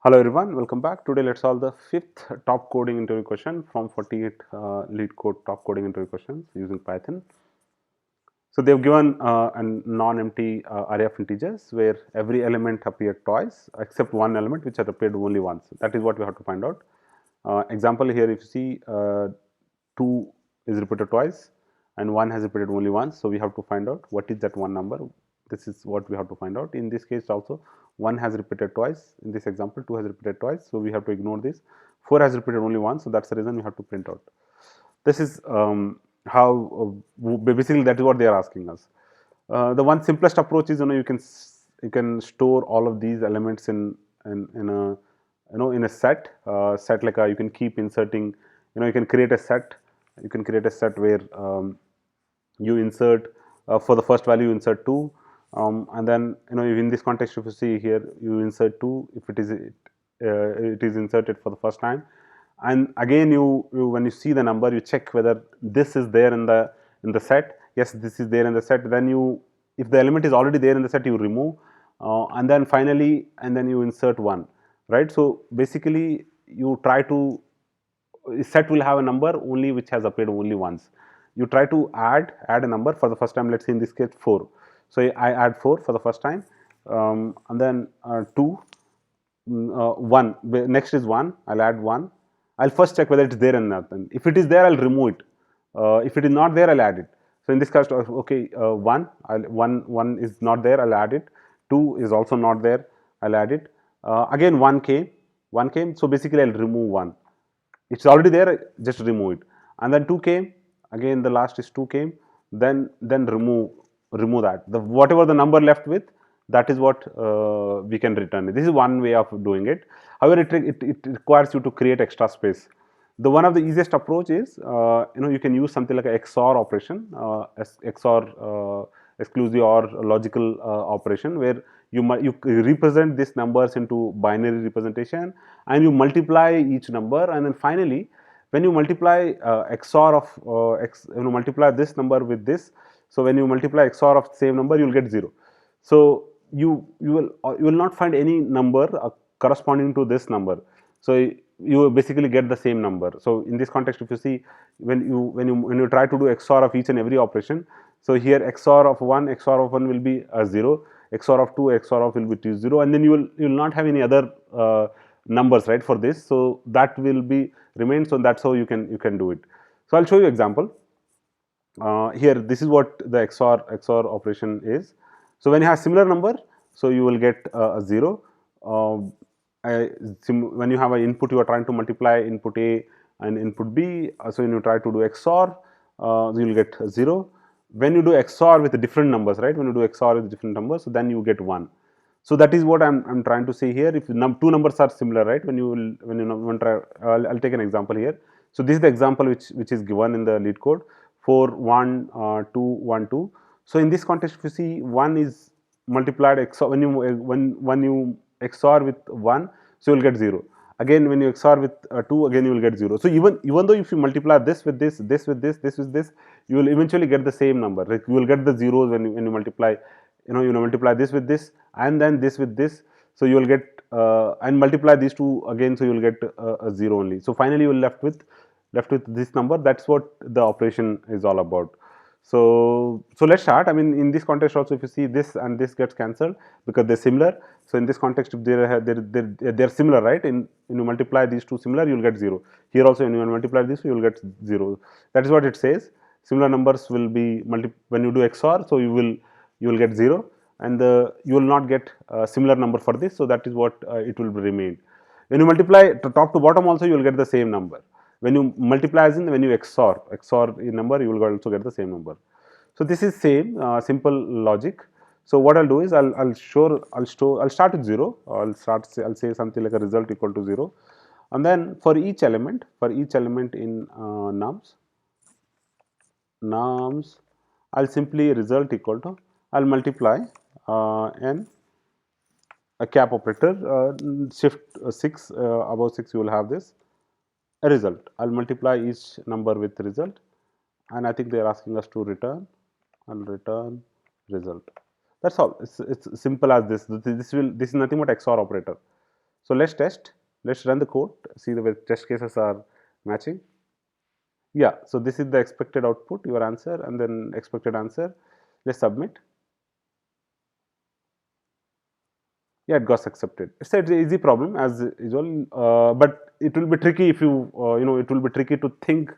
Hello everyone, welcome back. Today let's solve the fifth top coding interview question from 48 Leetcode top coding interview questions using Python. So they've given a non-empty array of integers where every element appeared twice except one element which had appeared only once. That is what we have to find out. Example here, if you see 2 is repeated twice and 1 has repeated only once. So we have to find out what is that one number. This is what we have to find out. In this case also 1 has repeated twice. In this example 2 has repeated twice. So we have to ignore this. 4 has repeated only once. So that's the reason we have to print out. This is how basically that is what they are asking us. The one simplest approach is you can store all of these elements in a in a set like you can keep inserting, you can create a set. You can create a set where you insert for the first value you insert 2, and then in this context if you see here you insert 2 if it is inserted for the first time, and again you when you see the number you check whether this is there in the set. Yes, this is there in the set. Then you, if the element is already there in the set, you remove, and then finally you insert 1, right? So basically you try to, set will have a number only which has appeared only once. You try to add a number for the first time. Let's say in this case 4. So I add 4 for the first time, and then 2, 1. Next is 1. I'll add 1. I'll first check whether it's there or not. And if it is there, I'll remove it. If it is not there, I'll add it. So in this case, okay, 1, 1 is not there, I'll add it. 2 is also not there, I'll add it. Again 1 came, so basically I'll remove 1. It's already there, just remove it. And then 2 came, again the last is 2 came, then remove that. The whatever the number left with, that is what we can return. This is one way of doing it. However, it requires you to create extra space. The one of the easiest approach is you can use something like a XOR operation, XOR exclusive or logical operation, where you represent these numbers into binary representation and you multiply each number, and then finally when you multiply XOR of multiply this number with this. So when you multiply XOR of the same number, you will get 0. So you will not find any number corresponding to this number. So you basically get the same number. So in this context, if you see when you try to do XOR of each and every operation, so here XOR of 1 will be 0, XOR of 2 XOR of will be 0, and then you will not have any other numbers, right, for this. So that will be remain. So that's how you can do it. So I'll show you example. Here this is what the XOR operation is. So when you have similar number, so you will get a 0. When you have an input, you are trying to multiply input A and input B. So when you try to do XOR, you will get 0. When you do XOR with different numbers, right? When you do XOR with different numbers, so then you get 1. So that is what I'm trying to say here. If two numbers are similar, right? I'll take an example here. So this is the example which is given in the Leetcode. 4 1 2 1 2. So in this context, if you see 1 is multiplied XOR, when you XOR with 1, so you will get 0. Again when you XOR with 2, again you will get 0. So even though if you multiply this with this, this with this, this with this, you will eventually get the same number. Like you will get the zeros when you multiply, multiply this with this and then this with this. So you will get and multiply these two again, so you will get a 0 only. So finally you will left with this number. That's what the operation is all about. So let's start. I mean, in this context also, if you see this and this gets cancelled because they're similar. So in this context, if they're similar, right? When you multiply these two similar, you will get 0. Here also, when you multiply this, you will get 0. That is what it says. Similar numbers will be when you do XOR, so you will get 0, and you will not get a similar number for this. So that is what it will remain. When you multiply top to bottom also, you will get the same number. When you multiply, as in when you XOR a number, you will also get the same number. So this is same simple logic. So what I'll do is I'll start with 0. I'll say something like a result equal to 0, and then for each element in nums, I'll simply result equal to, I'll multiply n a cap operator, shift 6 above 6 you will have this a result. I'll multiply each number with result, and I think they are asking us to return. I'll return result. That's all. It's simple as this. This is nothing but XOR operator. So let's test. Let's run the code. See the test cases are matching. Yeah. So this is the expected output, your answer, and then expected answer. Let's submit. Yeah, it got accepted. It's an easy problem as usual, but it will be tricky if you it will be tricky to think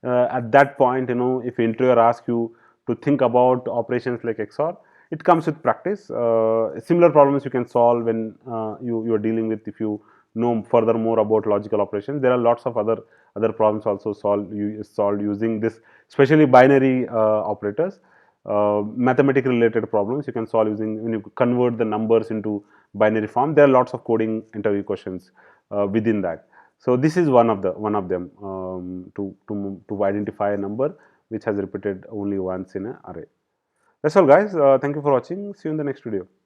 at that point. If interviewer asks you to think about operations like XOR, it comes with practice. Similar problems you can solve when you are dealing with, if you know further more about logical operations. There are lots of other problems also solved using this, especially binary operators. Mathematical related problems you can solve using, when you convert the numbers into binary form. There are lots of coding interview questions within that. So this is one of them, to identify a number which has repeated only once in an array. That's all, guys. Thank you for watching. See you in the next video.